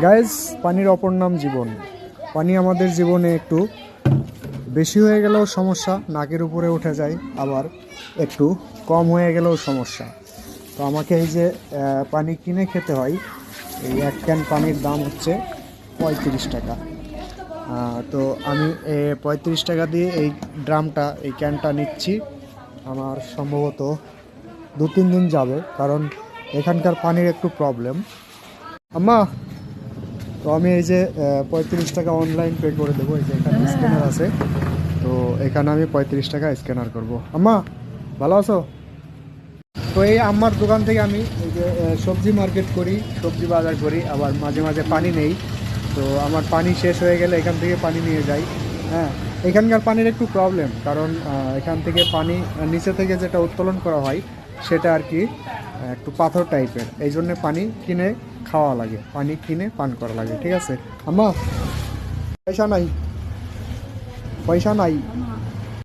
Guys, পানির অপর নাম জীবন। পানি আমাদের জীবনে একটু বেশি হয়ে গেলেও সমস্যা, নাকের উপরে উঠে যায়, আবার একটু কম হয়ে গেলেও সমস্যা। তো আমাকে এই যে পানি কিনে খেতে হয়। এই এক ক্যান পানির দাম হচ্ছে 35 টাকা। তো আমি 35 টাকা দিয়ে এই ড্রামটা, এই ক্যানটা নিচ্ছি। আমার সম্ভবত 2-3 দিন যাবে, কারণ এখানকার পানির একটু প্রবলেম। আম্মা, তো আমি এই যে 35 টাকা অনলাইন পে করে দেবো। এই যে এখানে স্ক্যানার আছে, তো এখানে আমি 35 টাকা স্ক্যানার করব। আম্মা, ভালো আছো? তো এই আম্মার দোকান থেকে আমি এই যে সবজি মার্কেট করি, সবজি বাজার করি, আবার মাঝে মাঝে পানি নেই। তো আমার পানি শেষ হয়ে গেলে এখান থেকে পানি নিয়ে যাই। হ্যাঁ, এখানকার পানির একটু প্রবলেম, কারণ এখান থেকে পানি নিচে থেকে যেটা উত্তোলন করা হয় সেটা আর কি একটু পাথর টাইপের, এই জন্যে পানি কিনে খাওয়া লাগে, পানি কিনে পান করা লাগে। ঠিক আছে আম্মা? পয়সা নাই, পয়সা নাই।